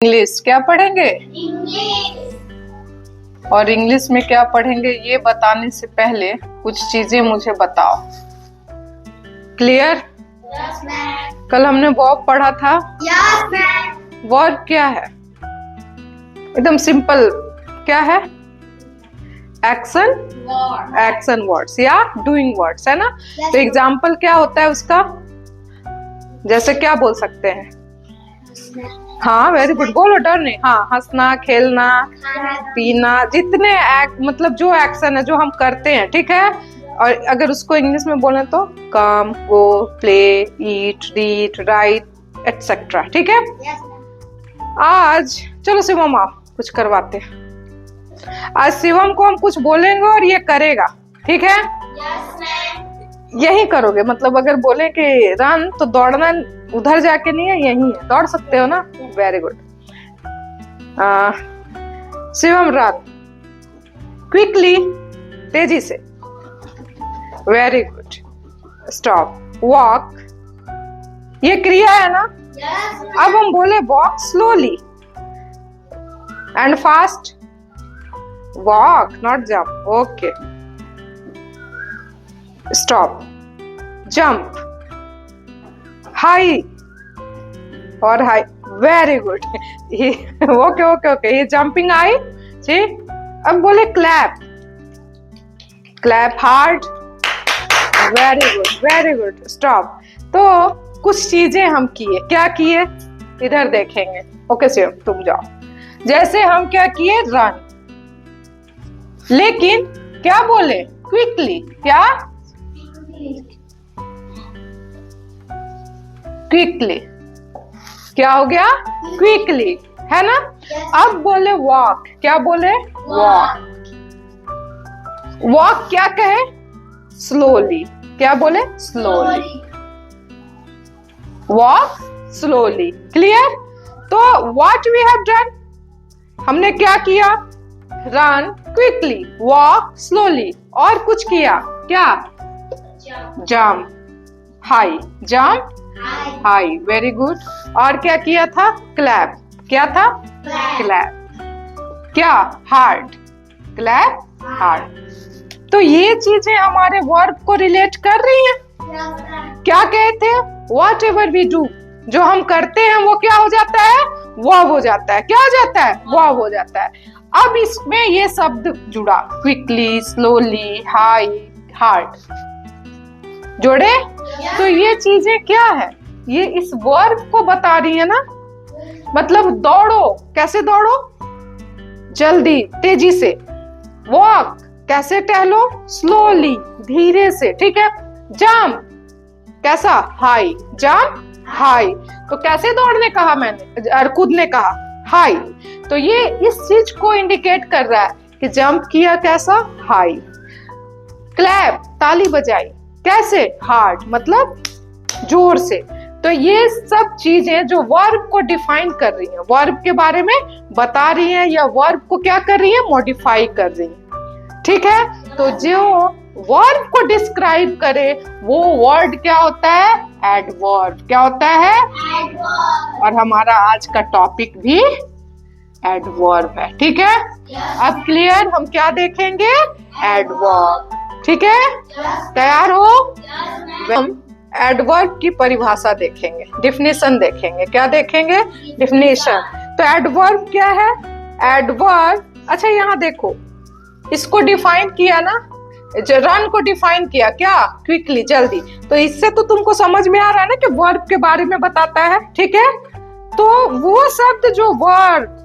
English क्या पढ़ेंगे? और इंग्लिश में क्या पढ़ेंगे ये बताने से पहले कुछ चीजें मुझे बताओ। क्लियर? Yes ma'am. कल हमने वर्ब पढ़ा था। Yes ma'am. वर्ब क्या है? एकदम सिंपल, क्या है? एक्शन, एक्शन वर्ड्स या डूइंग वर्ड्स, है ना? तो एग्जाम्पल क्या होता है उसका? जैसे क्या बोल सकते हैं? हाँ, वेरी गुड, बोलो, डर नहीं। हाँ, हंसना, खेलना, पीना, जितने मतलब जो एक्शन है जो हम करते हैं, ठीक है। और अगर उसको इंग्लिश में बोले तो कम, गो, प्ले, ईट, रीड, राइट, एटसेट्रा, ठीक है। आज चलो शिवम आओ, कुछ करवाते हैं। आज शिवम को हम कुछ बोलेंगे और ये करेगा, ठीक है। यही करोगे, मतलब अगर बोले कि रन तो दौड़ना उधर जाके नहीं है, यही है, दौड़ सकते हो ना। Very good. Shivam run quickly, तेजी से। Very good. स्टॉप, वॉक, ये क्रिया है ना। अब हम बोले walk slowly and fast. Walk not jump, okay. Stop, jump, high और high, very good. Okay okay okay, ये जंपिंग आई जी। अब बोले clap, clap hard, very good very good. Stop. तो कुछ चीजें हम किए, क्या किए इधर देखेंगे। ओके शिव तुम जाओ। जैसे हम क्या किए, रन, लेकिन क्या बोले, क्विकली। क्या? क्विकली, क्या हो गया? क्विकली, है ना। अब बोले वॉक, क्या बोले? वॉक। वॉक क्या कहे? स्लोली, क्या बोले? स्लोली। Walk slowly, clear. तो व्हाट वी हैव डन, हमने क्या किया? रन क्विकली, वॉक स्लोली, और कुछ किया क्या? Jump, high, jump high, very good. और क्या किया था? क्लैप, क्या था? क्लैप। क्या? Hard, clap hard. तो ये चीजें हमारे वर्ब को रिलेट कर रही हैं। क्या कहते हैं? वॉट एवर वी डू, जो हम करते हैं वो क्या हो जाता है? वर्ब हो जाता है। क्या हो जाता है? वर्ब हो जाता है। अब इसमें ये शब्द जुड़ा, क्विकली, स्लोली, हाई, हार्ड, जोड़े। तो ये चीजें क्या है? ये इस वर्ब को बता रही है ना। मतलब दौड़ो, कैसे दौड़ो? जल्दी, तेजी से। वॉक, कैसे टहलो? स्लोली, धीरे से, ठीक है। जंप, कैसा? High, jump high. तो कैसे दौड़ने कहा मैंने, और कूदने कहा हाई। तो ये इस चीज को इंडिकेट कर रहा है कि जंप किया कैसा? हाई। क्लैप, ताली बजाई, कैसे? हार्ड, मतलब जोर से। तो ये सब चीजें जो वर्ब को डिफाइन कर रही हैं, वर्ब के बारे में बता रही हैं, या वर्ब को क्या कर रही है? मॉडिफाई कर रही है, ठीक है। तो जो वर्ब को डिस्क्राइब करे वो वर्ड क्या होता है? एडवर्ब। क्या होता है? एडवर्ब। और हमारा आज का टॉपिक भी एडवर्ब है, ठीक है। अब क्लियर, हम क्या देखेंगे? एडवर्ब, ठीक है। तैयार हो? हम एडवर्ब की परिभाषा देखेंगे, डिफिनेशन देखेंगे। क्या देखेंगे? डिफिनेशन। तो एडवर्ब क्या है? एडवर्ब, अच्छा यहाँ देखो, इसको डिफाइन किया ना, रन को डिफाइन किया, क्या? क्विकली, जल्दी। तो इससे तो तुमको समझ में आ रहा है ना कि वर्ब के बारे में बताता है, ठीक है। तो वो शब्द जो वर्ब,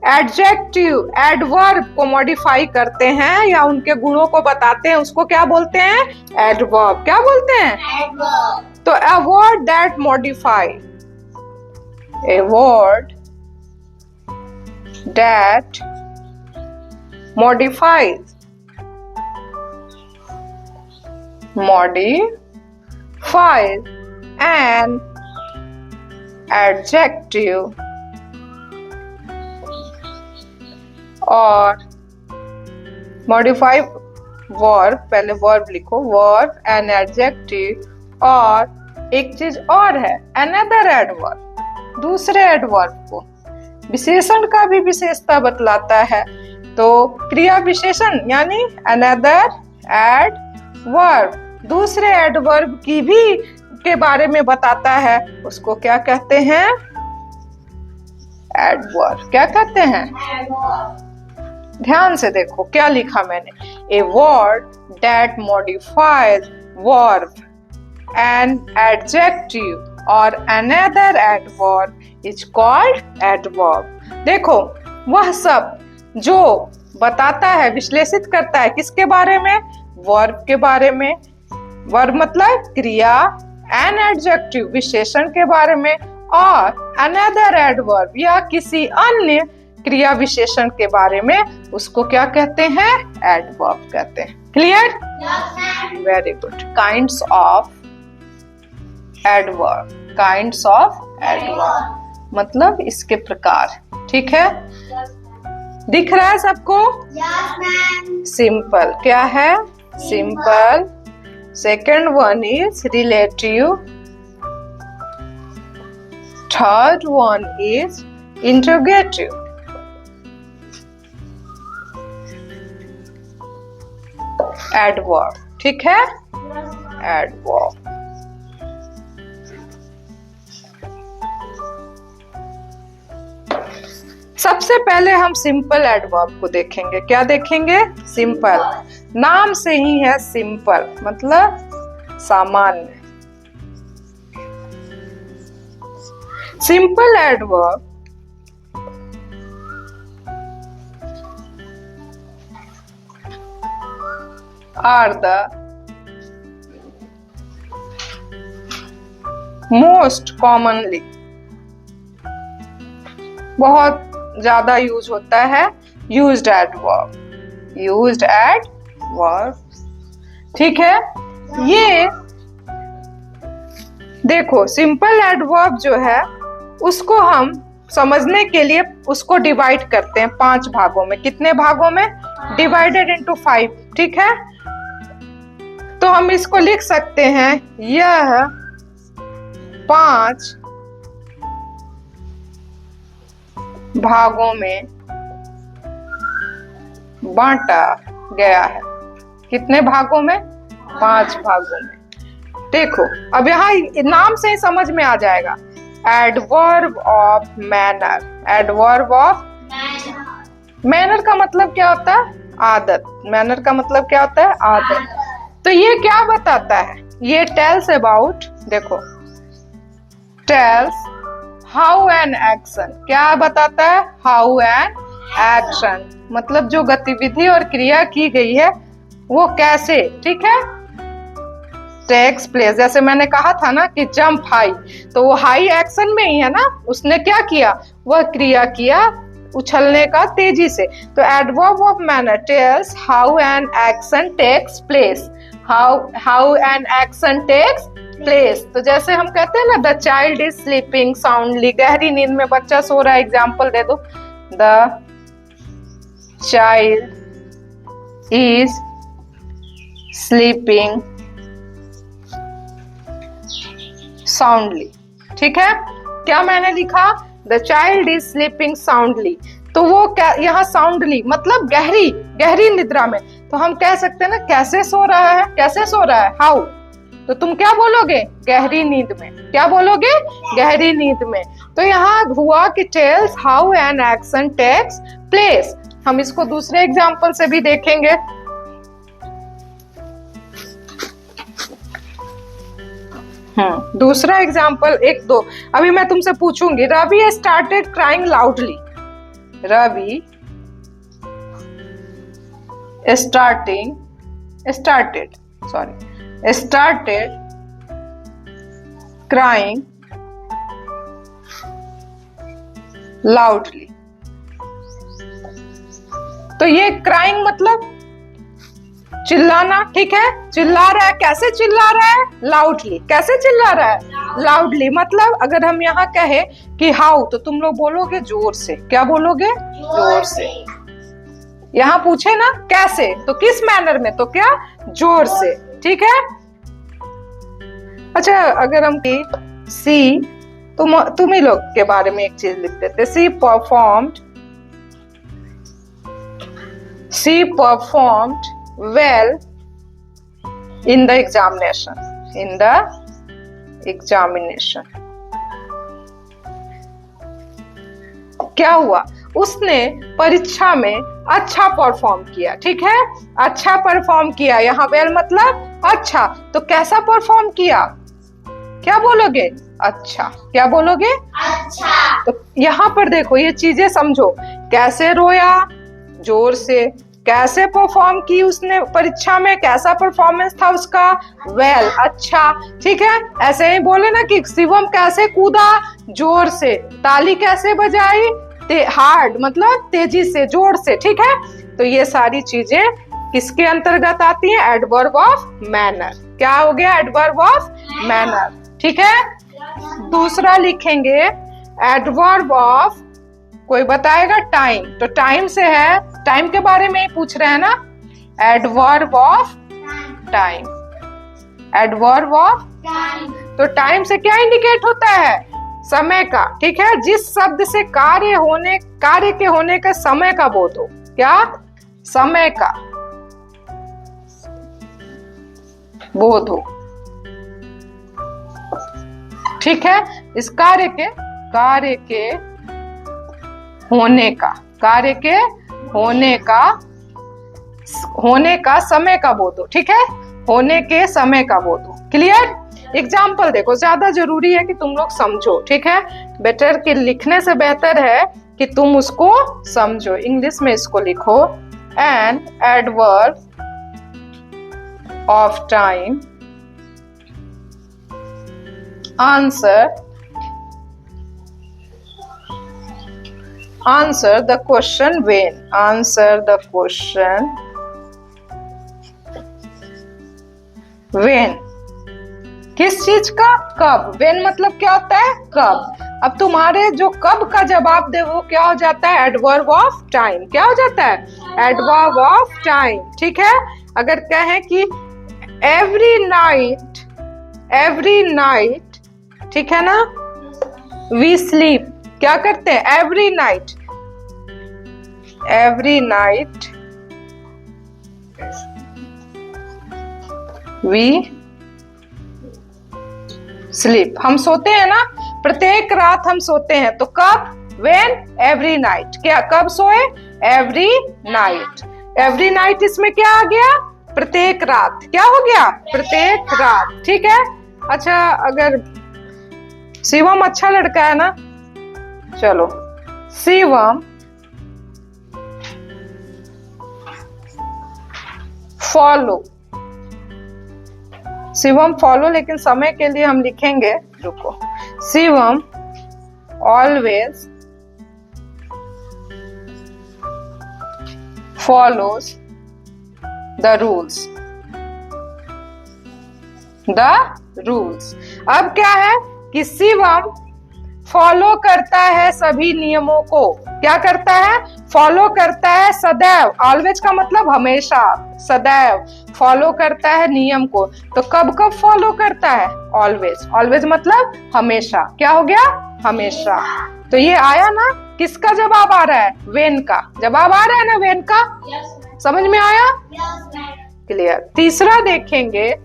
एडजेक्टिव, एडवर्ब को मॉडिफाई करते हैं या उनके गुणों को बताते हैं, उसको क्या बोलते हैं? एडवर्ब। क्या बोलते हैं? एडवर्ब। तो a word that modify, A word that modifies an adjective और modify verb, पहले verb लिखो, verb an adjective, और एक चीज और है another adverb, दूसरे adverb को विशेषण का भी विशेषता बतलाता है। तो क्रिया विशेषण यानी अनदर एडवर्ब, दूसरे एडवर्ब की भी के बारे में बताता है, उसको क्या कहते हैं? एडवर्ब। क्या कहते हैं? ध्यान से देखो क्या लिखा मैंने, a word that modifies verb an adjective और another adverb is called adverb. देखो वह सब जो बताता है, विश्लेषित करता है किसके बारे में? वर्ब के बारे में। वर्ब मतलब क्रिया, एन एडजेक्टिव विशेषण के बारे में, और अनदर एडवर्ब या किसी अन्य क्रिया विशेषण के बारे में, उसको क्या कहते हैं? एडवर्ब कहते हैं। Clear? Very good. Kinds of adverb, kinds of adverb मतलब इसके प्रकार। ठीक है, दिख रहा है सबको? सिंपल क्या है? Simple. Second one is relative, third one is interrogative. Adverb, ठीक है? एडवर्ब। सबसे पहले हम सिंपल एडवर्ब को देखेंगे। क्या देखेंगे? सिंपल। नाम से ही है सिंपल, मतलब सामान्य। Simple adverb are the most commonly, बहुत ज्यादा यूज होता है, used adverb, used adverb। ठीक है, ये देखो सिंपल एडवर्ब जो है उसको हम समझने के लिए उसको डिवाइड करते हैं 5 भागों में। कितने भागों में? Divided into 5। ठीक है, तो हम इसको लिख सकते हैं, यह 5 भागों में बांटा गया है। कितने भागों में? 5 भागों में। देखो अब यहाँ नाम से ही समझ में आ जाएगा, adverb of manner. Adverb of manner का मतलब क्या होता है? आदत। मैनर का मतलब क्या होता है? आदत। तो ये क्या बताता है? ये टेल्स अबाउट, देखो टेल्स हाउ एन एक्शन। क्या बताता है? हाउ एन एक्शन मतलब जो गतिविधि और क्रिया की गई है वो कैसे, ठीक है, टेक्स प्लेस। जैसे मैंने कहा था ना कि जंप हाई, तो वो हाई एक्शन में ही है ना, उसने क्या किया? वह क्रिया किया उछलने का तेजी से। तो adverb of manner tells how an action takes place. How an action takes place. तो जैसे हम कहते हैं ना, the child is sleeping soundly, गहरी नींद में बच्चा सो रहा है। एग्जाम्पल दे दो, the child is sleeping soundly. ठीक है, क्या मैंने लिखा? The child is sleeping soundly. तो वो क्या, यहाँ साउंडली मतलब गहरी गहरी निद्रा में। तो हम कह सकते हैं ना कैसे सो रहा है? कैसे सो रहा है? हाउ। तो तुम क्या बोलोगे? गहरी नींद में। क्या बोलोगे? गहरी नींद में। तो यहाँ हुआ कि tells how an action takes place. हम इसको दूसरे एग्जाम्पल से भी देखेंगे। दूसरा एग्जाम्पल, 1 2 अभी मैं तुमसे पूछूंगी। Ravi started crying loudly. Ravi started crying loudly। तो ये क्राइंग मतलब चिल्लाना, ठीक है, चिल्ला रहा है। कैसे चिल्ला रहा है? लाउडली। कैसे चिल्ला रहा है? लाउडली। मतलब अगर हम यहाँ कहे कि हाउ, तो तुम लोग बोलोगे जोर से। क्या बोलोगे? जोर से। यहाँ पूछे ना कैसे, तो किस मैनर में? तो क्या? जोर से। ठीक है। अच्छा, अगर हम सी तुम ही लोग के बारे में एक चीज लिख देते। She performed well in the examination. क्या हुआ? उसने परीक्षा में अच्छा परफॉर्म किया। ठीक है, अच्छा परफॉर्म किया। यहाँ वेल मतलब अच्छा, तो कैसा परफॉर्म किया? क्या बोलोगे? अच्छा। क्या बोलोगे? अच्छा। तो यहाँ पर देखो, ये चीजें समझो। कैसे रोया? जोर से। कैसे परफॉर्म की उसने परीक्षा में? कैसा परफॉर्मेंस था उसका? वेल, अच्छा। ठीक है, ऐसे ही बोले ना कि शिवम कैसे कूदा? जोर से। ताली कैसे बजाई? हार्ड मतलब तेजी से, जोर से। ठीक है, तो ये सारी चीजें किसके अंतर्गत आती हैं? Adverb of manner. क्या हो गया? Adverb of manner. ठीक है, दूसरा लिखेंगे एडवर्ब ऑफ, कोई बताएगा? टाइम। तो टाइम से है, टाइम के बारे में ही पूछ रहे हैं ना। Adverb of time. Adverb of time. तो टाइम से क्या इंडिकेट होता है? समय का। ठीक है, जिस शब्द से कार्य के होने का समय का बोध हो। क्या? समय का बोध हो। ठीक है, इस कार्य के होने का समय का बोध हो। ठीक है, होने के समय का बोध हो। क्लियर? एग्जाम्पल देखो, ज्यादा जरूरी है कि तुम लोग समझो। ठीक है, बेटर कि लिखने से बेहतर है कि तुम उसको समझो। इंग्लिश में इसको लिखो, N adverb of time answer the question when. Answer the question when. किस चीज का? कब। when मतलब क्या होता है? कब। अब तुम्हारे जो कब का जवाब दे वो क्या हो जाता है? Adverb of time. क्या हो जाता है? Adverb of time. ठीक है, अगर कहें कि एवरी नाइट, ठीक है ना, वी स्लीप। क्या करते हैं? Every night we sleep. हम सोते हैं ना, प्रत्येक रात हम सोते हैं। तो कब? When? every night। क्या? कब सोए? every night। every night इसमें क्या आ गया? प्रत्येक रात। क्या हो गया? प्रत्येक रात। ठीक है, अच्छा, अगर शिवम अच्छा लड़का है ना, चलो शिवम फॉलो, लेकिन समय के लिए हम लिखेंगे, रुको, Shivam always follows the rules. अब क्या है कि शिवम फॉलो करता है सभी नियमों को। क्या करता है? फॉलो करता है सदैव। ऑलवेज का मतलब हमेशा, सदैव फॉलो करता है नियम को। तो कब कब फॉलो करता है? ऑलवेज मतलब हमेशा। क्या हो गया? हमेशा। तो ये आया ना, किसका जवाब आ रहा है? वेन का जवाब आ रहा है ना, वेन का। समझ में आया? क्लियर। तीसरा देखेंगे,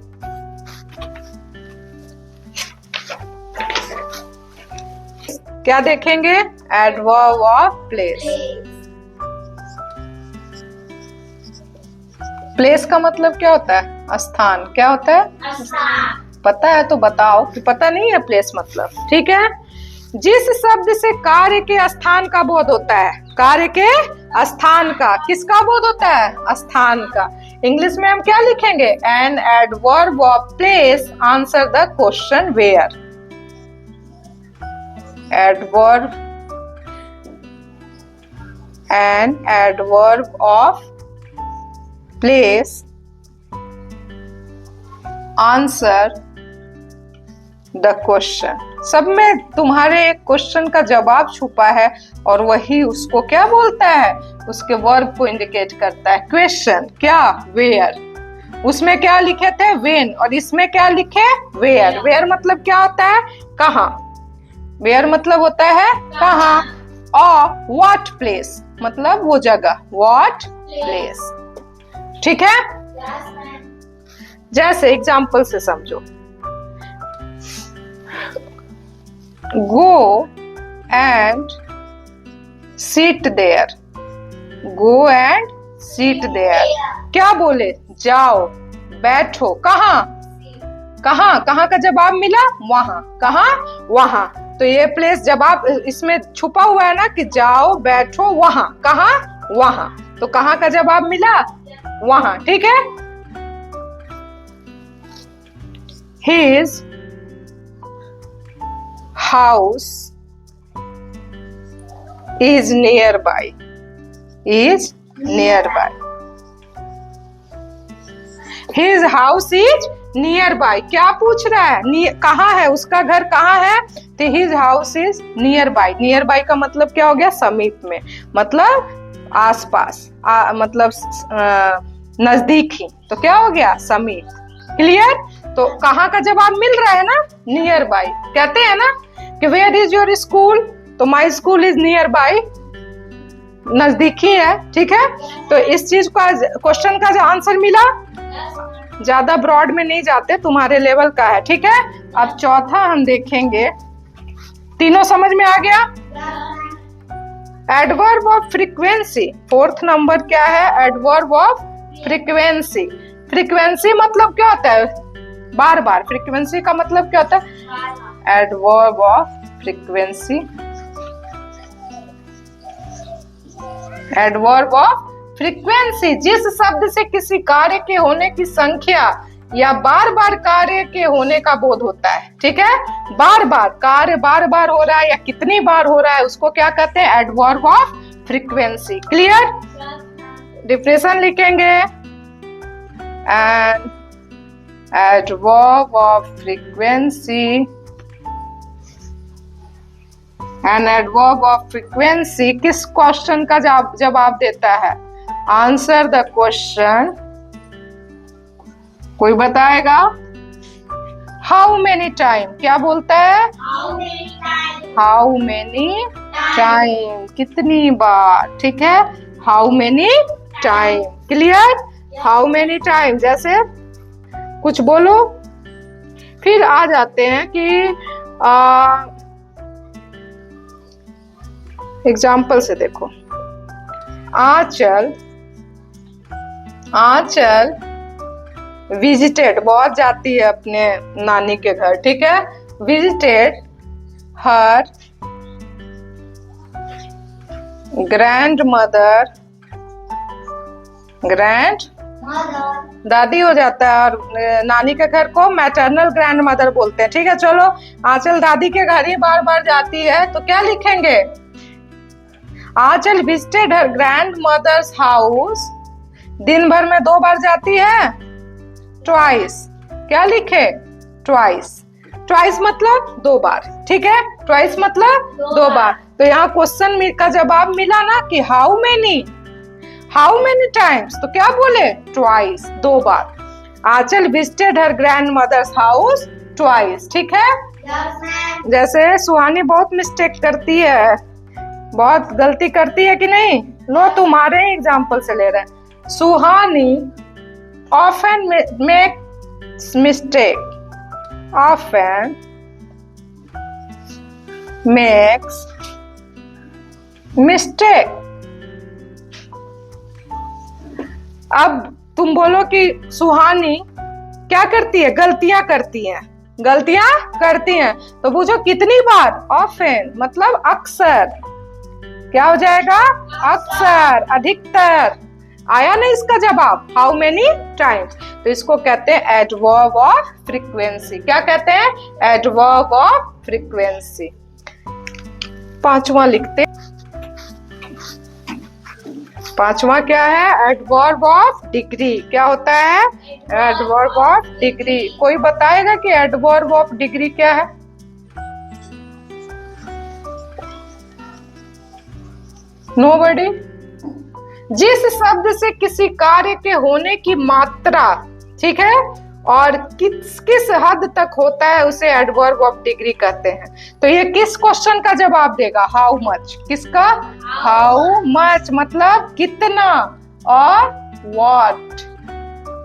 क्या देखेंगे? Adverb of place. प्लेस का मतलब क्या होता है? स्थान। क्या होता है? पता है तो बताओ, कि पता नहीं है प्लेस मतलब। ठीक है, जिस शब्द से कार्य के स्थान का बोध होता है। कार्य के स्थान का। किसका बोध होता है? स्थान का। इंग्लिश में हम क्या लिखेंगे? An adverb of place answer the question where. an adverb of place answer the question। सब में तुम्हारे एक क्वेश्चन का जवाब छुपा है और वही उसको क्या बोलता है? उसके वर्ब को इंडिकेट करता है। क्वेश्चन क्या? वेयर। उसमें क्या लिखे थे? वेन। और इसमें क्या लिखे? वेयर। वेयर मतलब क्या होता है? कहाँ। वेयर मतलब होता है कहाँ, और व्हाट प्लेस मतलब वो जगह, व्हाट प्लेस। ठीक है, Yes, ma'am. जैसे एग्जाम्पल से समझो, go and sit there, go and sit there, क्या बोले, जाओ बैठो, कहाँ कहाँ, कहाँ का जवाब मिला, वहां, कहाँ, वहां। तो ये प्लेस जवाब इसमें छुपा हुआ है ना कि जाओ बैठो वहां, कहाँ, वहां, तो कहाँ का जवाब मिला, वहां। ठीक है, his house is nearby, is nearby, his house is nearby, क्या पूछ रहा है, कहाँ है उसका घर, कहाँ है, तो his house is nearby, nearby का मतलब क्या हो गया, समीप में, मतलब आसपास, मतलब नजदीक ही, तो क्या हो गया, समीप। क्लियर, तो कहाँ का जवाब मिल रहा है ना, नियर बाई। कहते हैं ना कि वेयर इज योर स्कूल, तो my school is near by, नजदीक ही है। ठीक है, तो इस चीज का क्वेश्चन का जो आंसर मिला, ज्यादा ब्रॉड में नहीं जाते, तुम्हारे लेवल का है। ठीक है, अब चौथा हम देखेंगे, तीनों समझ में आ गया। Adverb of frequency, fourth number क्या है, एडवर्ब ऑफ फ्रीक्वेंसी। फ्रीक्वेंसी मतलब क्या होता है, बार बार, फ्रीक्वेंसी का मतलब क्या होता है, adverb of frequency, adverb of frequency जिस शब्द से किसी कार्य के होने की संख्या या बार बार कार्य के होने का बोध होता है। ठीक है, बार बार कार्य बार बार हो रहा है या कितनी बार हो रहा है, उसको क्या कहते हैं, adverb of frequency. Clear, definition लिखेंगे, and adverb of frequency, an adverb of frequency किस क्वेश्चन का जवाब देता है, आंसर द क्वेश्चन, कोई बताएगा, हाउ मेनी टाइम, क्या बोलता है, How many times? How many time, कितनी बार। ठीक है, how many time. Clear, how many time, जैसे कुछ बोलो। फिर आ जाते हैं कि एग्जाम्पल से देखो, आंचल, आंचल विजिटेड, बहुत जाती है अपने नानी के घर। ठीक है, विजिटेड हर ग्रैंड मदर, ग्रैंड Mother. दादी हो जाता है, और नानी के घर को मैटरनल ग्रैंड मदर बोलते हैं। ठीक है, चलो, आंचल दादी के घर ही बार बार जाती है, तो क्या लिखेंगे, आंचल विजिटेड हर ग्रैंड मदर्स हाउस, दिन भर में 2 बार जाती है, ट्वाइस, क्या लिखे, ट्वाइस, ट्वाइस मतलब 2 बार। ठीक है, ट्वाइस मतलब 2 बार। तो यहाँ क्वेश्चन का जवाब मिला ना कि how many, how many times, तो क्या बोले, ट्वाइस, 2 बार। आंचल विजिटेड हर ग्रैंड मदर्स हाउस ट्वाइस। ठीक है, Yes, ma'am. जैसे सुहानी बहुत मिस्टेक करती है, बहुत गलती करती है कि नहीं, लो तुम्हारे एग्जाम्पल से ले रहे हैं। Suhani often makes mistake, often makes mistake. अब तुम बोलो कि सुहानी क्या करती है, गलतियां करती हैं, गलतियां करती हैं, तो पूछो कितनी बार, ऑफन मतलब अक्सर, क्या हो जाएगा, अक्सर, अधिकतर। आया ना इसका जवाब, हाउ मेनी टाइम्स, तो इसको कहते हैं एडवर्ब ऑफ फ्रीक्वेंसी। क्या कहते हैं, एडवर्ब ऑफ फ्रीक्वेंसी। 5वां लिखते, 5वां क्या है, एडवर्ब ऑफ डिग्री। क्या होता है, एडवर्ब ऑफ डिग्री। कोई बताएगा कि एडवर्ब ऑफ डिग्री क्या है, नोबडी। जिस शब्द से किसी कार्य के होने की मात्रा, ठीक है, और किस किस हद तक होता है उसे एडवर्ब ऑफ डिग्री कहते हैं। तो ये किस क्वेश्चन का जवाब देगा? How much. किसका? हाउ मच मतलब कितना, और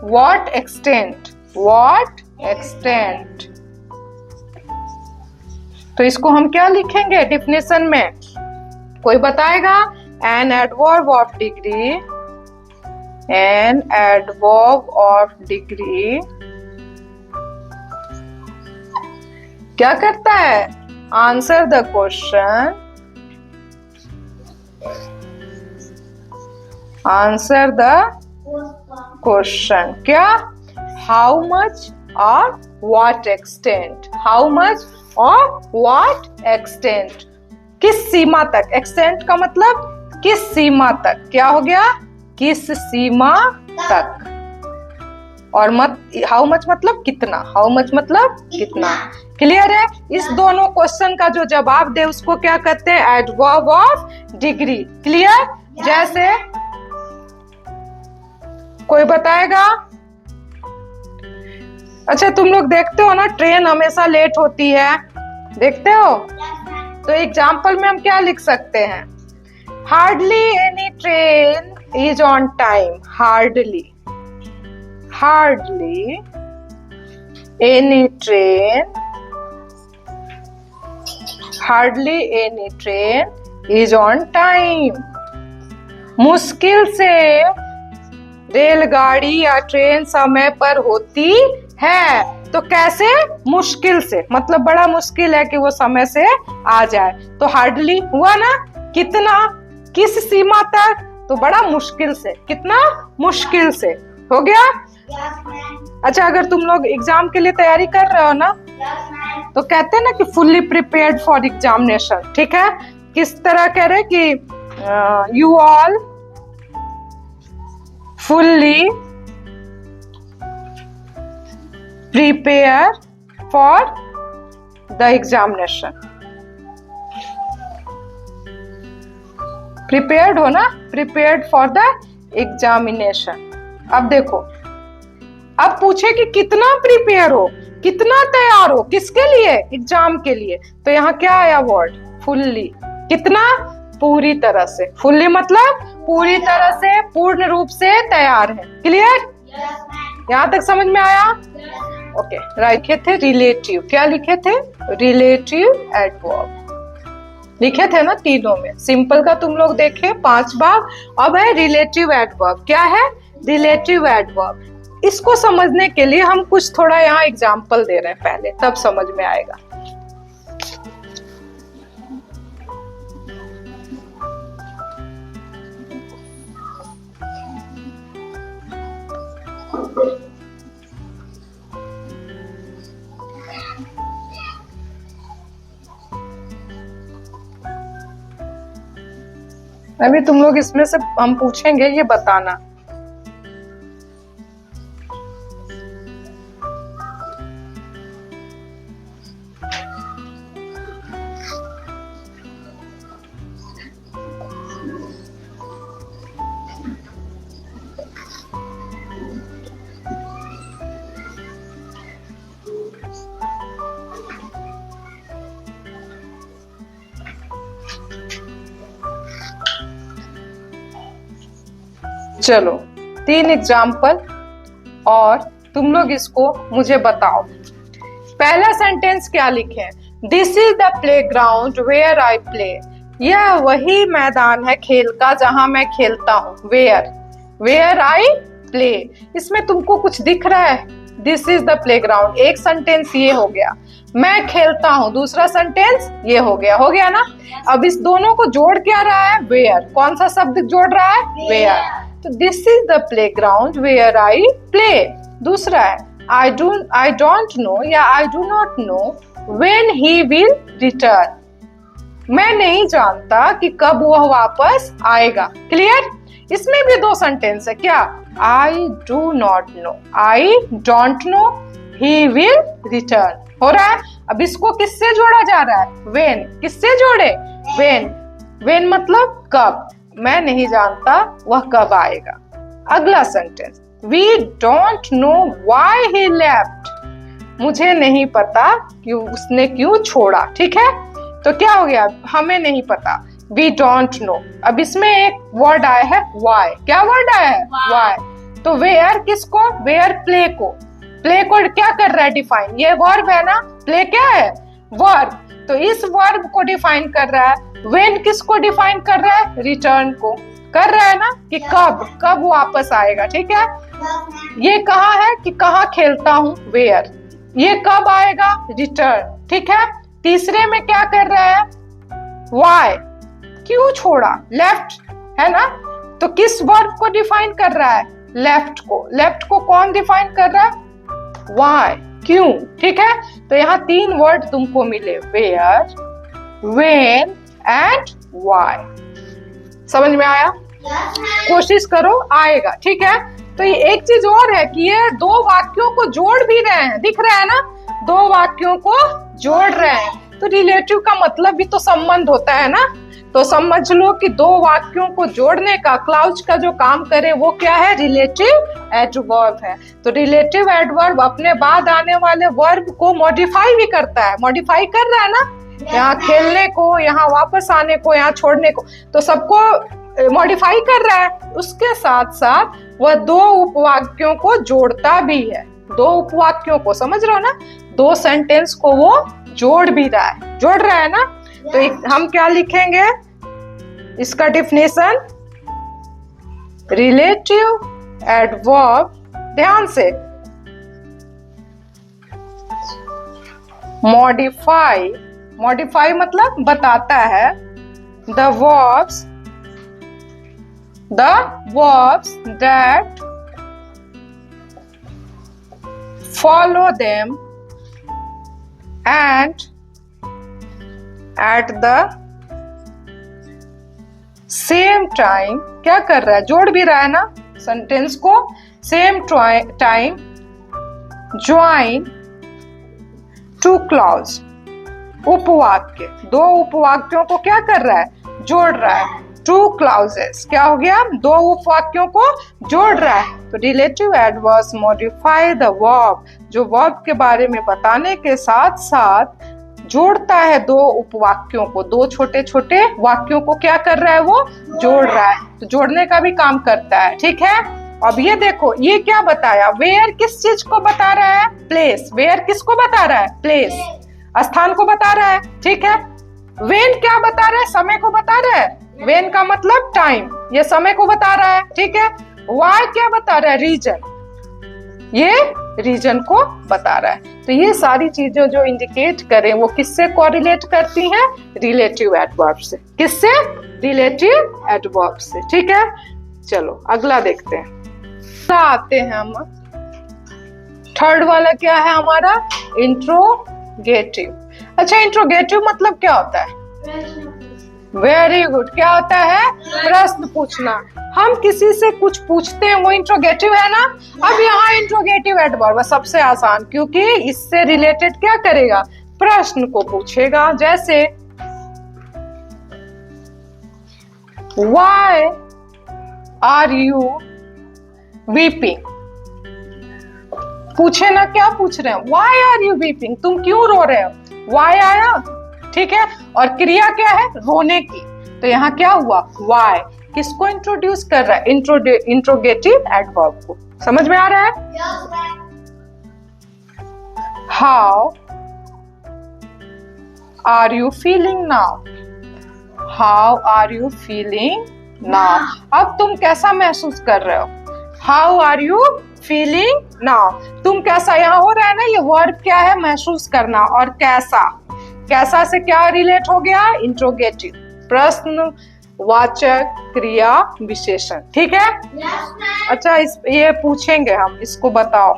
व्हाट एक्सटेंट, व्हाट एक्सटेंट। तो इसको हम क्या लिखेंगे डिफिनेशन में? कोई बताएगा? N adverb of degree, N adverb of degree क्या करता है? Answer the question, answer the question. क्या? हाउ मच और व्हाट एक्सटेंट, हाउ मच और व्हाट एक्सटेंट, किस सीमा तक। एक्सटेंट का मतलब किस सीमा तक। क्या हो गया? किस सीमा तक। और हाउ मच मतलब कितना, हाउ मच मतलब कितना। क्लियर है? इस दोनों क्वेश्चन का जो जवाब दे उसको क्या कहते हैं? Adverb of degree. क्लियर? जैसे कोई बताएगा? अच्छा, तुम लोग देखते हो ना ट्रेन हमेशा लेट होती है, देखते हो? तो एग्जाम्पल में हम क्या लिख सकते हैं? Hardly any train is on time. Hardly, hardly any train, hardly any train is on time. मुश्किल से रेलगाड़ी या ट्रेन समय पर होती है। तो कैसे? मुश्किल से, मतलब बड़ा मुश्किल है कि वो समय से आ जाए। तो हार्डली हुआ ना, कितना, किस सीमा तक, तो बड़ा मुश्किल से। कितना? मुश्किल से। हो गया? अच्छा, अगर तुम लोग एग्जाम के लिए तैयारी कर रहे हो ना, तो कहते हैं ना कि फुल्ली प्रिपेयर्ड फॉर एग्जामिनेशन। ठीक है? किस तरह कह रहे कि you all fully prepare for the examination. Prepared हो ना, प्रिपेयर्ड फॉर द एग्जामिनेशन। अब देखो, अब पूछे कि कितना प्रिपेयर हो, कितना तैयार हो, किसके लिए? एग्जाम के लिए। तो यहाँ क्या आया वर्ड? फुल्ली। कितना? पूरी तरह से। फुल्ली मतलब पूरी तरह से, पूर्ण रूप से तैयार है। क्लियर? यहाँ तक समझ में आया? ओके, लिखे थे रिलेटिव। क्या लिखे थे? रिलेटिव एडवर्ब लिखे थे ना तीनों में। सिंपल का तुम लोग देखे 5 बार। अब है रिलेटिव एडवर्ब। क्या है? Relative adverb. इसको समझने के लिए हम कुछ थोड़ा यहाँ एग्जाम्पल दे रहे हैं पहले, तब समझ में आएगा। अभी तुम लोग इसमें से हम पूछेंगे, ये बताना। चलो 3 एग्जाम्पल और तुम लोग इसको मुझे बताओ। पहला सेंटेंस क्या लिखे? This is the playground where I play. यह वही मैदान है खेल का जहां मैं खेलता हूँ। Where I play. इसमें तुमको कुछ दिख रहा है? दिस इज द प्लेग्राउंड, एक सेंटेंस ये हो गया। मैं खेलता हूँ, दूसरा सेंटेंस ये हो गया ना। अब इस दोनों को जोड़ क्या रहा है? वेयर। कौन सा शब्द जोड़ रहा है? वेयर। तो this is the playground where I play. दूसरा है आई डोंट नो या I do not know when he will return. मैं नहीं जानता कि कब वह वापस आएगा। क्लियर? इसमें भी 2 सेंटेंस है। क्या? आई do not no, I don't no, he will return. हो रहा है? अब इसको किससे जोड़ा जा रहा है? व्हेन। किससे जोड़े? व्हेन मतलब कब। मैं नहीं जानता वह कब आएगा। अगला sentence, We don't know why he left. मुझे नहीं पता कि उसने क्यों छोड़ा, ठीक है। तो क्या हो गया, हमें नहीं पता, we don't know। अब इसमें एक वर्ड आया है why। क्या वर्ड आया है, why। तो where किसको, where प्ले को, प्ले को क्या कर रहा है, डिफाइन। ये वर्ब है ना, प्ले क्या है, वर्ब। तो इस वर्ब को डिफाइन कर रहा है। व्हेन किसको डिफाइन कर रहा है, रिटर्न को कर रहा है ना, कि कब कब वापस आएगा, ठीक है। ये कहाँ है कि कहाँ खेलता हूँ, वेयर। ये कब आएगा, रिटर्न, ठीक है। तीसरे में क्या कर रहा है, वाई, क्यों छोड़ा, लेफ्ट है ना। तो किस वर्ब को डिफाइन कर रहा है, लेफ्ट को। लेफ्ट को कौन डिफाइन कर रहा है, वाई, क्यों, ठीक है। तो यहाँ 3 वर्ड तुमको मिले, वेयर, व्हेन एंड व्हाई। समझ में आया, कोशिश करो, आएगा, ठीक है। तो ये एक चीज और है कि ये 2 वाक्यों को जोड़ भी रहे हैं, दिख रहा है ना, 2 वाक्यों को जोड़ रहे हैं। तो रिलेटिव का मतलब भी तो संबंध होता है ना। तो समझ लो कि 2 वाक्यों को जोड़ने का क्लाउज का जो काम करे वो क्या है, रिलेटिव एडवर्ब है। तो रिलेटिव एडवर्ब अपने बाद आने वाले वर्ब को मॉडिफाई भी करता है, मॉडिफाई कर रहा है ना, यहाँ खेलने को, यहाँ वापस आने को, यहाँ छोड़ने को, तो सबको मॉडिफाई कर रहा है। उसके साथ साथ वह 2 उपवाक्यों को जोड़ता भी है, 2 उपवाक्यों को, समझ रहे हो ना, 2 सेंटेंस को वो जोड़ भी रहा है, जोड़ रहा है ना। तो हम क्या लिखेंगे, इसका डिफिनेशन, रिलेटिव एडवर्ब, ध्यान से, मॉडिफाई, मॉडिफाई मतलब बताता है, the verbs that follow them and at the same time, क्या कर रहा है, जोड़ भी रहा है ना सेंटेंस को, same time join to clause, उपवाक्य, 2 उपवाक्यों को क्या कर रहा है, जोड़ रहा है। 2 clauses, क्या हो गया, 2 उपवाक्यों को जोड़ रहा है। तो relative adverbs modify the verb, जो वर्ब के बारे में बताने के साथ साथ जोड़ता है 2 उपवाक्यों को, 2 छोटे छोटे वाक्यों को क्या कर रहा है, वो जोड़ रहा है। तो जोड़ने का भी काम करता है, ठीक है। अब ये देखो, ये क्या बताया, वेयर किस चीज को बता रहा है, प्लेस। वेयर किसको बता रहा है, प्लेस, स्थान को बता रहा है, ठीक है। व्हेन क्या बता रहा है, समय को बता रहा है, व्हेन का मतलब टाइम, ये समय को बता रहा है, ठीक है। व्हाई क्या बता रहा है, रीजन, ये रीजन को बता रहा है। तो ये सारी चीजें जो इंडिकेट करें वो किससे कोरिलेट करती हैं, रिलेटिव एडवर्ब से। किससे, रिलेटिव एडवर्ब से, ठीक है। चलो अगला देखते हैं, आते हैं हम, थर्ड वाला क्या है हमारा, इंट्रोगेटिव। अच्छा, इंट्रोगेटिव मतलब क्या होता है, वेरी गुड, क्या होता है, प्रश्न पूछना। हम किसी से कुछ पूछते हैं वो इंट्रोगेटिव है ना। अब यहाँ इंट्रोगेटिव एडवर्ब सबसे आसान, क्योंकि इससे रिलेटेड क्या करेगा, प्रश्न को पूछेगा। जैसे Why are you weeping? पूछे ना, क्या पूछ रहे हैं, Why are you weeping? तुम क्यों रो रहे हो, Why आया, ठीक है। और क्रिया क्या है, रोने की। तो यहाँ क्या हुआ, Why, किसको इंट्रोड्यूस कर रहा है, इंट्रोगेटिव एडवर्ब को। समझ में आ रहा है। How are you feeling now? How are you feeling now? अब तुम कैसा महसूस कर रहे हो, How are you feeling now? तुम कैसा, यहाँ हो रहा है ना, ये वर्ब क्या है, महसूस करना। और कैसा, कैसा से क्या रिलेट हो गया, इंट्रोगेटिव, प्रश्न वाचक क्रिया विशेषण, ठीक है। अच्छा, ये पूछेंगे हम, इसको बताओ।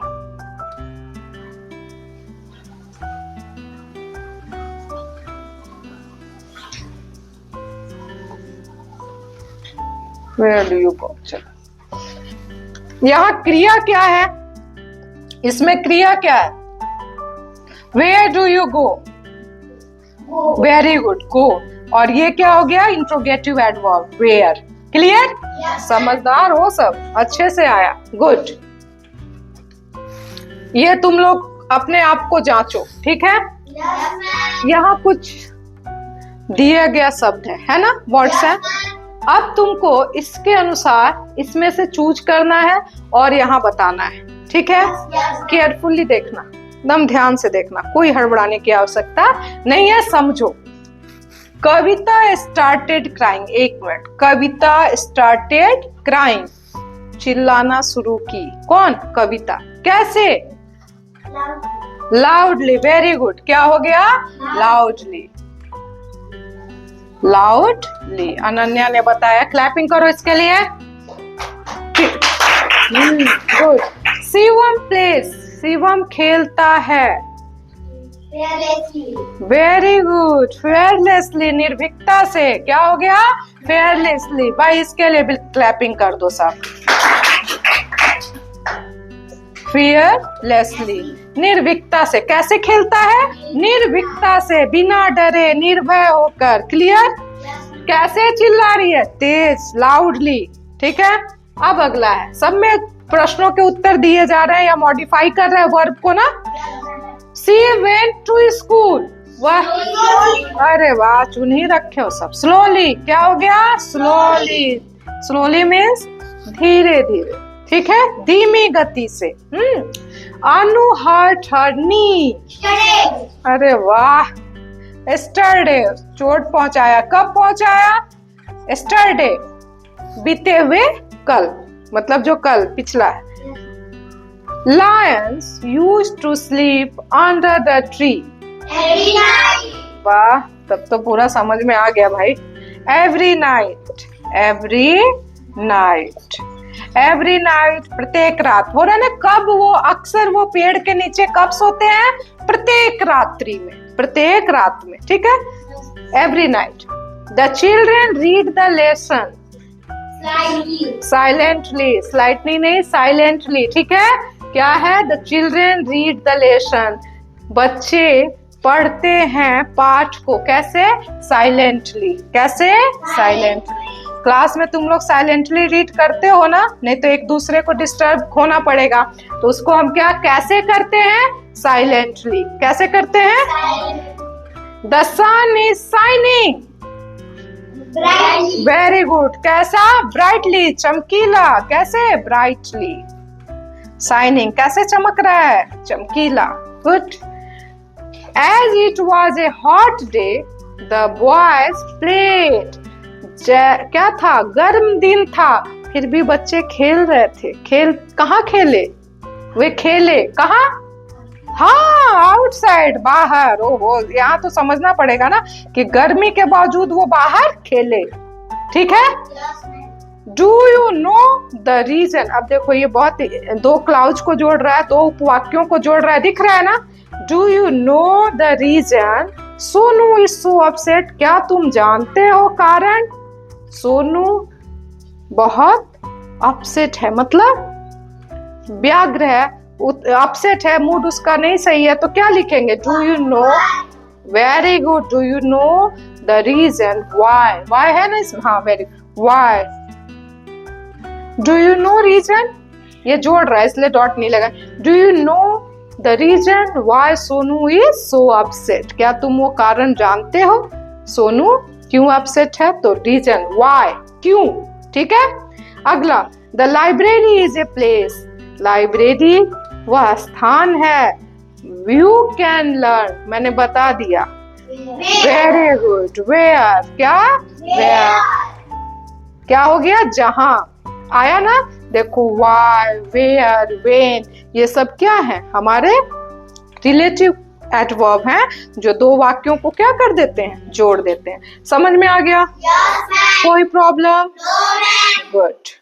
Where do you go? चलो, यहाँ क्रिया क्या है, इसमें क्रिया क्या है, Where do you go? Very good, go. और ये क्या हो गया, इंट्रोगेटिव एडवर्ब, वेयर। क्लियर, समझदार हो सब, अच्छे से आया, गुड। ये तुम लोग अपने आप को जांचो, ठीक है। Yes, ma'am. यहाँ कुछ दिया गया शब्द है ना, वर्ड्स है। अब तुमको इसके अनुसार इसमें से चूज करना है और यहाँ बताना है, ठीक है। Yes. केयरफुली देखना, एकदम ध्यान से देखना, कोई हड़बड़ाने की आवश्यकता नहीं है, समझो। कविता स्टार्टेड क्राइंग, एक मिनट, कविता स्टार्टेड क्राइंग, चिल्लाना शुरू की, कौन? कविता। कैसे? Loudly, very good. क्या हो गया? Loudly, loudly. अनन्या ने बताया, क्लैपिंग करो इसके लिए। गुड। शिवम प्लेस, शिवम खेलता है। Fearlessly. Very good. फेयरलेसली, निर्भीकता से। क्या हो गया? फेयरलेसली। भाई इसके लिए भी क्लैपिंग कर दो सब। fearlessly, निर्भीकता से। कैसे खेलता है? निर्भीकता से, बिना डरे, निर्भय होकर। क्लियर? कैसे चिल्ला रही है? तेज, लाउडली, ठीक है। अब अगला है, सब में प्रश्नों के उत्तर दिए जा रहे हैं या मॉडिफाई कर रहे हैं वर्ब को ना। She went to school, वाह, अरे वाह, चुन ही रखे हो सब। स्लोली, क्या हो गया? स्लोली, स्लोली मीन्स धीरे धीरे, ठीक है, धीमी गति से। अनु हर्ट हर नी, अरे वाह। एस्टरडे, चोट पहुंचाया। कब पहुंचाया? एस्टरडे, बीते हुए कल, मतलब जो कल, पिछला है। Lions used to sleep under the tree. Every night. वाह, तब तो पूरा समझ में आ गया भाई। Every night, every night, every night, प्रत्येक रात। हो रहा है ना, कब वो अक्सर वो पेड़ के नीचे कब सोते हैं? प्रत्येक रात्रि में, प्रत्येक रात में, ठीक है। Every night. The children read the lesson. Slightly. Silently, slightly नहीं, silently, ठीक है। क्या है? The children read the lesson. बच्चे पढ़ते हैं पाठ को। कैसे? Silently. कैसे? Silently. क्लास में तुम लोग साइलेंटली रीड करते हो ना, नहीं तो एक दूसरे को डिस्टर्ब होना पड़ेगा, तो उसको हम क्या कैसे करते हैं? साइलेंटली। कैसे करते हैं? The sun is shining. Brightly. Very good. कैसा? ब्राइटली, चमकीला। कैसे? ब्राइटली। शाइनिंग, कैसे चमक रहा है? चमकीला। Good. As it was a hot day the boys played. क्या था? गर्म दिन था, फिर भी बच्चे खेल रहे थे। खेल कहाँ खेले? वे खेले कहाँ? हाँ, आउटसाइड, बाहर। ओहो, यहाँ तो समझना पड़ेगा ना कि गर्मी के बावजूद वो बाहर खेले, ठीक है। Do you know the reason? अब देखो ये बहुत दो क्लाउज को जोड़ रहा है, दो उपवाक्यों को जोड़ रहा है, दिख रहा है ना। Do you know the reason Sonu is so upset? क्या तुम जानते हो कारण? सोनू बहुत अपसेट है, मतलब व्यग्र है, अपसेट है, मूड उसका नहीं सही है, तो क्या लिखेंगे? Do you know. Very good. Do you know the reason why? Why है ना इसमें, हाँ, very why. Do you know reason, ये जोड़ रहा है इसलिए डॉट नहीं लगा। Do you know the reason why Sonu is so upset? क्या तुम वो कारण जानते हो सोनू क्यों अपसेट है? तो रीजन वाई, क्यों, ठीक है। अगला, the library is a place. Library वह स्थान है। यू कैन लर्न, मैंने बता दिया। Very good. वेयर, क्या? वेयर, क्या हो गया? जहां। आया ना, देखो वाई, वेयर, वेन, ये सब क्या है? हमारे रिलेटिव एडवर्ब हैं जो दो वाक्यों को क्या कर देते हैं? जोड़ देते हैं। समझ में आ गया? Yes, ma'am. कोई प्रॉब्लम? No, ma'am. गुड।